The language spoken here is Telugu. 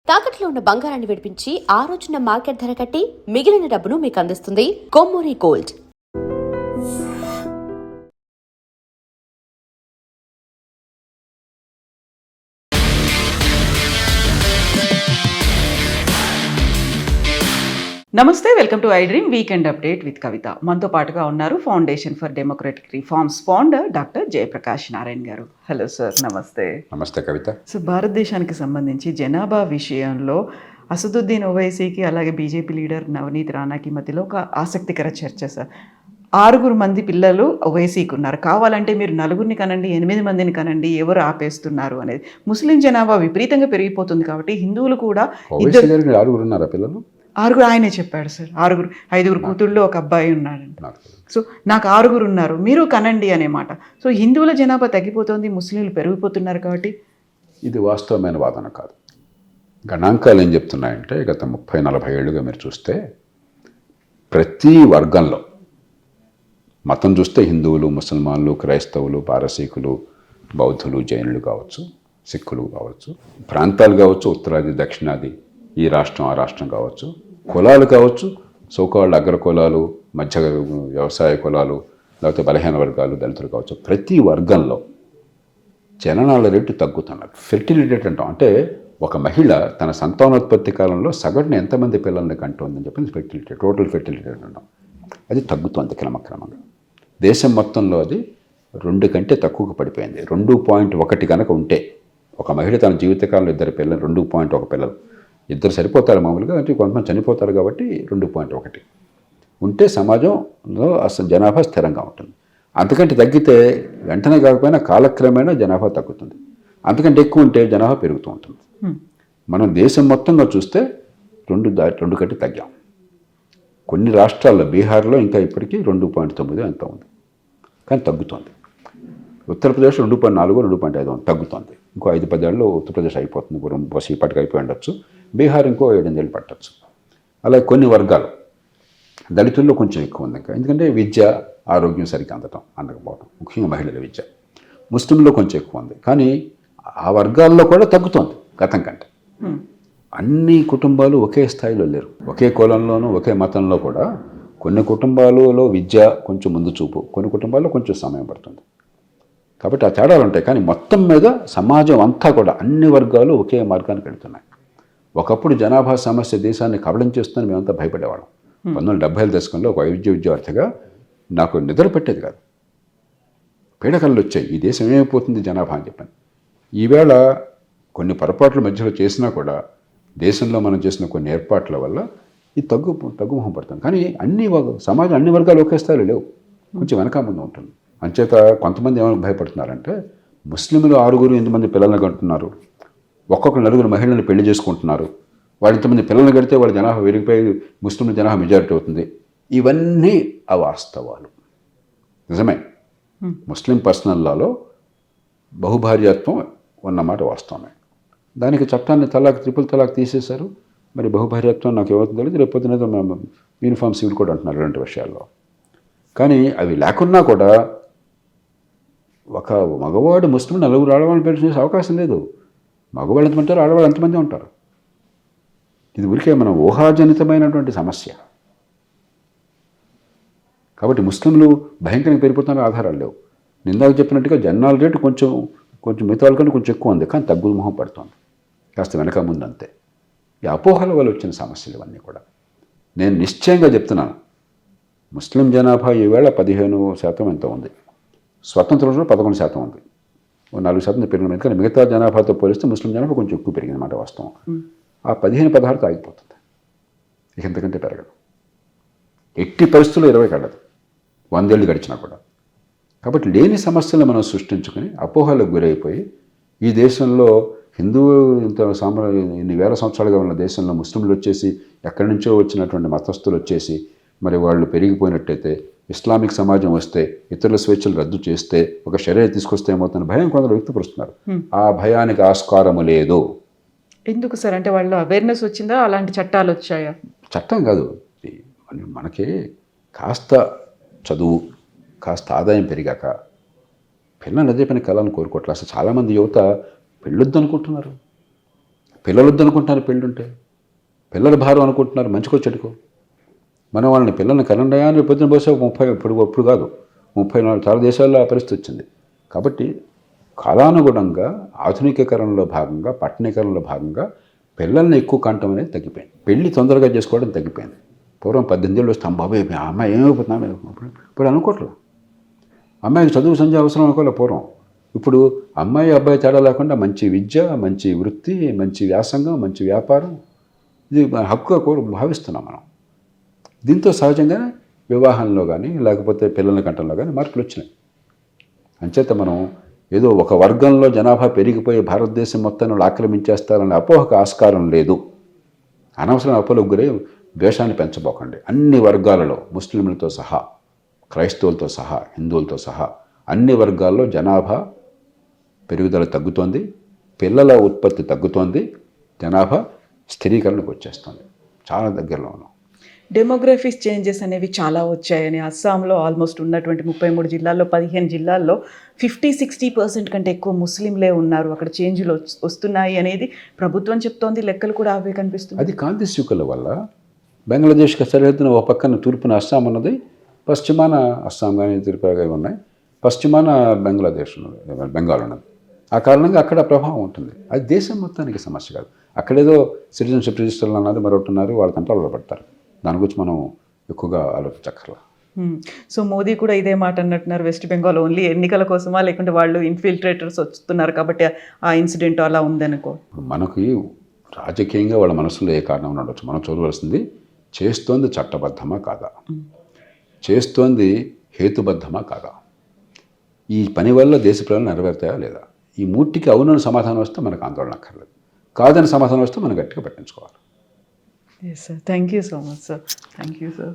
తాకట్లో ఉన్న బంగారాన్ని విడిపించి ఆ రోజున మార్కెట్ ధర కట్టి మిగిలిన డబ్బును మీకు అందిస్తుంది కొమ్మూరి గోల్డ్. నమస్తే, welcome to I dream weekend update with Kavitha. మనతో పాటుగా ఉన్నారు foundation for democratic reforms founder doctor Jayaprakash Narayan గారు. హలో సార్, నమస్తే. నమస్తే కవిత. సో భారతదేశానికి సంబంధించి జనాభా విషయంలో అసదుద్దీన్ ఓవైసీకి అలాగే బీజేపీ లీడర్ నవనీత్ రాణాకి మధ్యలో ఒక ఆసక్తికర చర్చ సార్. 6 మంది పిల్లలు ఓవైసీకి ఉన్నారు, కావాలంటే మీరు 4 కనండి, 8 మందిని కనండి, ఎవరు ఆపేస్తున్నారు అనేది. ముస్లిం జనాభా విపరీతంగా పెరిగిపోతుంది కాబట్టి హిందువులు కూడా ఉన్నారా పిల్లలు? 6 ఆయనే చెప్పాడు సార్. 5 కూతుళ్ళు, ఒక అబ్బాయి ఉన్నాడంట. సో నాకు 6 ఉన్నారు, మీరు కనండి అనే మాట. సో హిందువుల జనాభా తగ్గిపోతుంది, ముస్లింలు పెరిగిపోతున్నారు కాబట్టి ఇది వాస్తవమైన వాదన కాదు. గణాంకాలు ఏం చెప్తున్నాయంటే గత 30-40 ఏళ్ళుగా మీరు చూస్తే ప్రతి వర్గంలో మతం చూస్తే హిందువులు, ముసల్మాన్లు, క్రైస్తవులు, పారసీకులు, బౌద్ధులు, జైనులు కావచ్చు, సిక్కులు కావచ్చు, ప్రాంతాలు కావచ్చు, ఉత్తరాది దక్షిణాది, ఈ రాష్ట్రం ఆ రాష్ట్రం కావచ్చు, కులాలు కావచ్చు, సోకాళ్ళు అగ్ర కులాలు, మధ్య వ్యవసాయ కులాలు, లేకపోతే బలహీన వర్గాలు, దళితులు కావచ్చు, ప్రతి వర్గంలో జననాల రేటు తగ్గుతున్నారు. ఫెర్టిలిటీ రేట్ అంటాం, అంటే ఒక మహిళ తన సంతానోత్పత్తి కాలంలో సగటున ఎంతమంది పిల్లల్ని కంటుందని చెప్పి ఫెర్టిలిటీ, టోటల్ ఫెర్టిలిటీ రేట్ అంటాం. అది తగ్గుతుంది క్రమక్రమంగా. దేశం మొత్తంలో అది 2 కంటే తక్కువగా పడిపోయింది. 2.1 కనుక ఉంటే ఒక మహిళ తన జీవితకాలంలో 2 పిల్లలు, 2.1 పిల్లలు, 2 సరిపోతారు మామూలుగా, అంటే కొంతమంది చనిపోతారు కాబట్టి 2.1 ఉంటే సమాజంలో అసలు జనాభా స్థిరంగా ఉంటుంది. అంతకంటే తగ్గితే వెంటనే కాకపోయినా కాలక్రమేణా జనాభా తగ్గుతుంది. అంతకంటే ఎక్కువ ఉంటే జనాభా పెరుగుతూ ఉంటుంది. మనం దేశం మొత్తంగా చూస్తే 2 కంటే తగ్గాం. కొన్ని రాష్ట్రాల్లో, బీహార్లో ఇంకా ఇప్పటికీ 2.9 ఎంత ఉంది, కానీ తగ్గుతుంది. ఉత్తరప్రదేశ్ 2.4, 2.5 తగ్గుతుంది. ఇంకో 5-10 ఏళ్ళలో ఉత్తరప్రదేశ్ అయిపోతుంది, బస్ ఇప్పటికి అయిపోయి ఉండొచ్చు. బీహార్ ఇంకో 7-8 ఏళ్ళు పట్టచ్చు. అలాగే కొన్ని వర్గాలు, దళితుల్లో కొంచెం ఎక్కువ ఉంది ఇంకా, ఎందుకంటే విద్య, ఆరోగ్యం సరిగ్గా అందకపోవడం, ముఖ్యంగా మహిళల విద్య. ముస్లింలో కొంచెం ఎక్కువ ఉంది, కానీ ఆ వర్గాల్లో కూడా తగ్గుతోంది గతం కంటే. అన్ని కుటుంబాలు ఒకే స్థాయిలో లేరు. ఒకే కులంలోనూ ఒకే మతంలో కూడా కొన్ని కుటుంబాలలో విద్య కొంచెం ముందు చూపు, కొన్ని కుటుంబాల్లో కొంచెం సమయం పడుతుంది. కాబట్టి ఆ తేడాలు ఉంటాయి. కానీ మొత్తం మీద సమాజం అంతా కూడా అన్ని వర్గాలు ఒకే మార్గానికి వెళ్తున్నాయి. ఒకప్పుడు జనాభా సమస్య దేశాన్ని కబళించేస్తుందని మేమంతా భయపడేవాళ్ళం. 1970ల దశకంలో ఒక వైద్య విద్యార్థిగా నాకు నిద్ర పెట్టేది కాదు. పీడకలు వచ్చాయి, ఈ దేశం ఏమైపోతుంది జనాభా అని చెప్పాను. ఈవేళ కొన్ని పొరపాట్ల మధ్యలో చేసినా కూడా దేశంలో మనం చేసిన కొన్ని ఏర్పాట్ల వల్ల ఈ తగ్గుముఖం పడుతుంది. కానీ సమాజం అన్ని వర్గాలు ఒకే స్థాయిలో లేవు, కొంచెం వెనక ముందు ఉంటుంది. అంచేత కొంతమంది ఏమైనా భయపడుతున్నారంటే, ముస్లింలు 8 మంది పిల్లల్ని కంటున్నారు, ఒక్కొక్క 4 మహిళలను పెళ్లి చేసుకుంటున్నారు, వాళ్ళు ఇంతమంది పిల్లల్ని కడితే వాళ్ళ జనాభా పెరిగిపోయి ముస్లింల జనాభా మెజారిటీ అవుతుంది. ఇవన్నీ అవాస్తవాలు. నిజమే, ముస్లిం పర్సనల్ లాలో బహుభార్యాత్వం ఉన్నమాట వాస్తవమే. దానికి చట్టాన్ని ట్రిపుల్ తలాక్ తీసేశారు. మరి బహుభార్యాత్వం నాకు ఏమవుతుందో తెలియదు. రేపొద్దున యూనిఫామ్ సివిల్ కోడ్ అంటున్నారు 2 విషయాల్లో. కానీ అవి లేకున్నా కూడా ఒక మగవాడు ముస్లిం 4 ఆడవాళ్ళని పెళ్లి చేసే అవకాశం లేదు. మగవాళ్ళు ఎంతమంది ఉంటారు, ఆడవాళ్ళు ఎంతమంది ఉంటారు. ఇది ఊరికే మన ఊహాజనితమైనటువంటి సమస్య. కాబట్టి ముస్లింలు భయంకరంగా పెరిగిపోతున్న ఆధారాలు లేవు. నిందాక చెప్పినట్టుగా జనాల రేటు కొంచెం మిగతా వాళ్ళకంటే కొంచెం ఎక్కువ ఉంది, కానీ తగ్గుముఖం పడుతుంది, కాస్త వెనక ముందు అంతే. ఈ అపోహల వల్ల వచ్చిన సమస్యలు ఇవన్నీ కూడా. నేను నిశ్చయంగా చెప్తున్నాను, ముస్లిం జనాభా ఈవేళ 15% ఎంత ఉంది, స్వతంత్ర రోజుల్లో 11% ఉంది, 4% పెరిగిన. కానీ మిగతా జనాభాతో పోలిస్తే ముస్లిం జనాభా కొంచెం ఎక్కువ పెరిగింది అన్నమాట వాస్తవం. ఆ 15-16 ఆగిపోతుంది, ఇక ఎంతకంటే పెరగదు. ఎట్టి పరిస్థితుల్లో 20 కడదు, 100 ఏళ్ళు గడిచినా కూడా. కాబట్టి లేని సమస్యలు మనం సృష్టించుకొని అపోహలకు గురైపోయి ఈ దేశంలో హిందువు ఇన్ని వేల సంవత్సరాలుగా ఉన్న దేశంలో ముస్లింలు వచ్చేసి ఎక్కడి నుంచో వచ్చినటువంటి మతస్థులు వచ్చేసి మరి వాళ్ళు పెరిగిపోయినట్టయితే, ఇస్లామిక్ సమాజం వస్తే, ఇతరుల స్వేచ్ఛలు రద్దు చేస్తే, ఒక షరియా తీసుకొస్తే ఏమవుతున్న భయం కొందరు వ్యక్తపరుస్తున్నారు. ఆ భయానికి ఆస్కారము లేదు. ఎందుకు సార్? అంటే వాళ్ళు అవేర్నెస్ వచ్చిందా, అలాంటి చట్టాలు వచ్చాయా? చట్టం కాదు, మనకి కాస్త చదువు, కాస్త ఆదాయం పెరిగాక పిల్లలు అదే పని కళను కోరుకోవట్లేదు. అసలు చాలామంది యువత పెళ్ళొద్దు అనుకుంటున్నారు. పిల్లలు వద్దనుకుంటున్నారు పెళ్ళి ఉంటే, పిల్లల భారం అనుకుంటున్నారు మంచికో చెడుకో. మనం వాళ్ళని పిల్లల్ని కనండయాన్ని పొద్దున పోసే 30 ఇప్పుడు కాదు 34 చాలా దేశాల్లో ఆ పరిస్థితి వచ్చింది. కాబట్టి కాలానుగుణంగా ఆధునికీకరణలో భాగంగా పట్టణీకరణలో భాగంగా పిల్లల్ని ఎక్కువ కంటం అనేది తగ్గిపోయింది. పెళ్ళి తొందరగా చేసుకోవడం తగ్గిపోయింది. పూర్వం 18 ఏళ్ళు వస్తే బాబాయ్ ఆ అమ్మాయి ఏమైపోతున్నా ఇప్పుడు అనుకోవట్లేదు. అమ్మాయికి చదువు సంధ్య అవసరం అనుకోలే పూర్వం. ఇప్పుడు అమ్మాయి అబ్బాయి తేడా లేకుండా మంచి విద్య, మంచి వృత్తి, మంచి వ్యాసంగం, మంచి వ్యాపారం, ఇది హక్కుగా భావిస్తున్నాం మనం. దీంతో సహజంగానే వివాహంలో కానీ లేకపోతే పిల్లల కంటంలో కానీ మార్పులు వచ్చినాయి. అంచేత మనం ఏదో ఒక వర్గంలో జనాభా పెరిగిపోయి భారతదేశం మొత్తాన్ని ఆక్రమించేస్తారనే అపోహకు ఆస్కారం లేదు. అనవసరం అపోహలకు గురై ద్వేషాన్ని పెంచబోకండి. అన్ని వర్గాలలో ముస్లింలతో సహా, క్రైస్తవులతో సహా, హిందువులతో సహా అన్ని వర్గాల్లో జనాభా పెరుగుదల తగ్గుతోంది, పిల్లల ఉత్పత్తి తగ్గుతోంది, జనాభా స్థిరీకరణకు వచ్చేస్తుంది చాలా దగ్గరలో ఉన్నాం. డెమోగ్రఫీస్ చేంజెస్ అనేవి చాలా వచ్చాయని అస్సాంలో ఆల్మోస్ట్ ఉన్నటువంటి 33 జిల్లాల్లో 15 జిల్లాల్లో 50-60% కంటే ఎక్కువ ముస్లింలే ఉన్నారు. అక్కడ చేంజ్లు వస్తున్నాయి అనేది ప్రభుత్వం చెప్తోంది, లెక్కలు కూడా అవే కనిపిస్తుంది. అది కాంతిశూకుల వల్ల బంగ్లాదేశ్కి సరిహద్దున ఒక పక్కన తూర్పున అస్సాం ఉన్నది, పశ్చిమాన అస్సాం కానీ త్రిపుర కానీ ఉన్నాయి, పశ్చిమాన బంగ్లాదేశ్ ఉన్నది, బెంగాల్ ఉన్నది. ఆ కారణంగా అక్కడ ప్రభావం ఉంటుంది. అది దేశం మొత్తానికి సమస్య కాదు. అక్కడేదో సిటిజన్షిప్ రిజిస్టర్లు అన్నది మరొకటి ఉన్నారు, వాళ్ళ కంట్రోల్లో పడతారు. దాని గురించి మనం ఎక్కువగా ఆలోచించక్కర్లా. సో మోదీ కూడా ఇదే మాట అన్నట్టున్నారు, వెస్ట్ బెంగాల్ ఓన్లీ ఎన్నికల కోసమా లేకుంటే వాళ్ళు ఇన్ఫిల్ట్రేటర్స్ వస్తున్నారు కాబట్టి ఆ ఇన్సిడెంట్ అలా ఉందనుకో. ఇప్పుడు మనకి రాజకీయంగా వాళ్ళ మనసులో ఏ కారణం ఉండొచ్చు, మనం చూడవలసింది చేస్తోంది చట్టబద్ధమా కాదా, చేస్తోంది హేతుబద్ధమా కాదా, ఈ పని వల్ల దేశ ప్రజలు నెరవేరుతాయా లేదా. ఈ మూటికి అవునని సమాధానం వస్తే మనకు ఆందోళన అక్కర్లేదు, కాదని సమాధానం వస్తే మనం గట్టిగా పట్టించుకోవాలి. Yes, sir. Thank you so much, sir. Thank you, sir.